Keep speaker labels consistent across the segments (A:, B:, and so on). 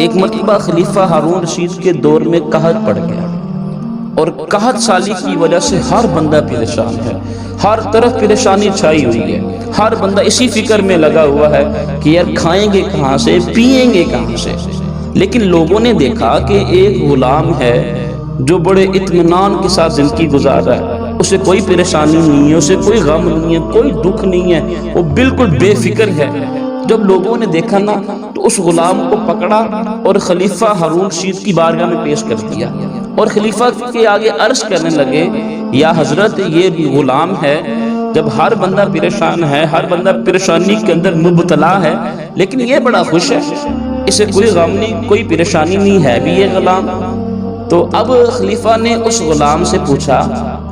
A: ایک مرتبہ خلیفہ ہارون رشید کے دور میں قحط پڑ گیا، اور قحط سالی کی وجہ سے ہر بندہ پریشان ہے، ہر طرف پریشانی چھائی ہوئی ہے، ہر بندہ اسی فکر میں لگا ہوا ہے کہ یار کھائیں گے کہاں سے، پئیں گے کہاں سے۔ لیکن لوگوں نے دیکھا کہ ایک غلام ہے جو بڑے اطمینان کے ساتھ زندگی گزار رہا ہے، اسے کوئی پریشانی نہیں ہے، اسے کوئی غم نہیں ہے، کوئی دکھ نہیں ہے، وہ بالکل بے فکر ہے۔ جب لوگوں نے دیکھا نا تو اس غلام کو پکڑا اور خلیفہ ہارون رشید کی بارگاہ میں پیش کر دیا، اور خلیفہ کے آگے عرض کرنے لگے، یا حضرت یہ غلام ہے، جب ہر بندہ پریشان ہے، ہر بندہ پریشانی کے اندر مبتلا ہے، لیکن یہ بڑا خوش ہے، اسے کوئی غم نہیں، کوئی پریشانی نہیں ہے بھی یہ غلام۔ تو اب خلیفہ نے اس غلام سے پوچھا،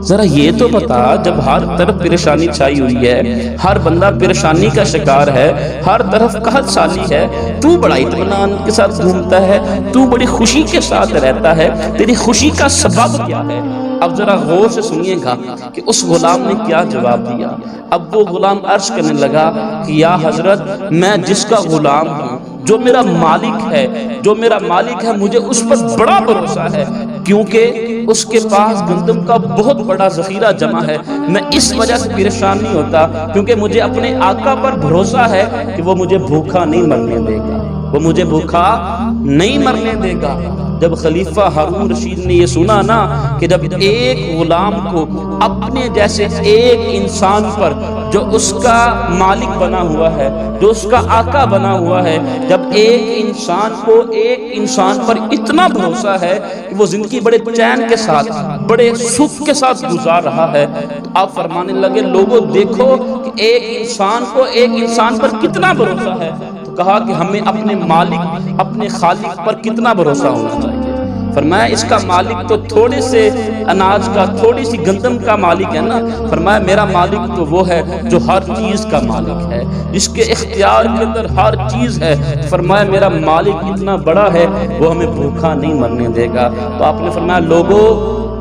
A: ذرا یہ تو بتا، جب ہر طرف پریشانی چھائی ہوئی ہے، ہر بندہ پریشانی کا شکار ہے، ہر طرف قحط سالی ہے، تو بڑا اطمینان کے ساتھ گھومتا ہے، تو بڑی خوشی کے ساتھ رہتا ہے، تیری خوشی کا سبب کیا ہے؟ اب ذرا غور سے سنیے گا کہ اس غلام نے کیا جواب دیا۔ اب وہ غلام عرض کرنے لگا کہ یا حضرت، میں جس کا غلام ہوں، جو میرا مالک ہے، جو میرا مالک ہے، مجھے اس پر بڑا بھروسہ ہے، کیونکہ اس کے پاس گندم کا بہت بڑا ذخیرہ جمع ہے۔ میں اس وجہ سے پریشان نہیں ہوتا کیونکہ مجھے اپنے آقا پر بھروسہ ہے کہ وہ مجھے بھوکا نہیں مرنے دے گا، وہ مجھے بھوکا نہیں مرنے دے گا۔ جب خلیفہ ہارون رشید نے یہ سنا نا کہ جب ایک غلام کو اپنے جیسے ایک انسان پر جو اس کا مالک بنا ہوا ہے، جو اس کا آقا بنا ہوا ہے، جب ایک انسان کو ایک انسان پر اتنا بھروسہ ہے کہ وہ زندگی بڑے چین کے ساتھ، بڑے سکھ کے ساتھ گزار رہا ہے، تو آپ فرمانے لگے، لوگوں دیکھو کہ ایک انسان کو ایک انسان پر کتنا بھروسہ ہے۔ تو کہا کہ ہمیں اپنے مالک، اپنے خالق پر کتنا بھروسہ ہونا چاہیے۔ فرمایا اس کا مالک تو تھوڑے سے اناج کا، تھوڑی سی گندم کا مالک ہے نا، فرمایا میرا مالک تو وہ ہے جو ہر چیز کا مالک ہے، جس کے اختیار کے اندر ہر چیز ہے۔ فرمایا میرا مالک اتنا بڑا ہے، وہ ہمیں بھوکا نہیں مرنے دے گا۔ تو آپ نے فرمایا لوگوں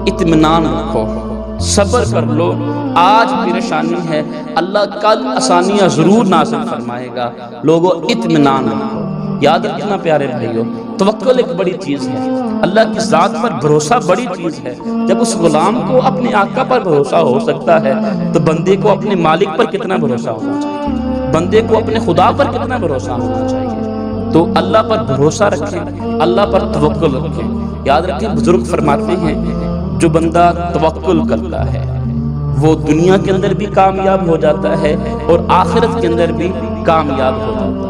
A: اطمینان رکھو، صبر کر لو، آج پریشانی ہے، اللہ کل آسانیاں ضرور نازل فرمائے گا، لوگوں اطمینان رکھو۔ یاد رکھنا پیارے بھائیو، توکل ایک بڑی چیز ہے، اللہ کی ذات پر بھروسہ بڑی چیز ہے۔ جب اس غلام کو اپنے آقا پر بھروسہ ہو سکتا ہے تو بندے کو اپنے مالک پر کتنا بھروسہ ہونا چاہیے، بندے کو اپنے خدا پر کتنا بھروسہ ہونا چاہیے۔ تو اللہ پر بھروسہ رکھیں، اللہ پر توکل رکھیں۔ یاد رکھیں، بزرگ فرماتے ہیں جو بندہ توکل کرتا ہے وہ دنیا کے اندر بھی کامیاب ہو جاتا ہے اور آخرت کے اندر بھی کامیاب ہو جاتا ہے۔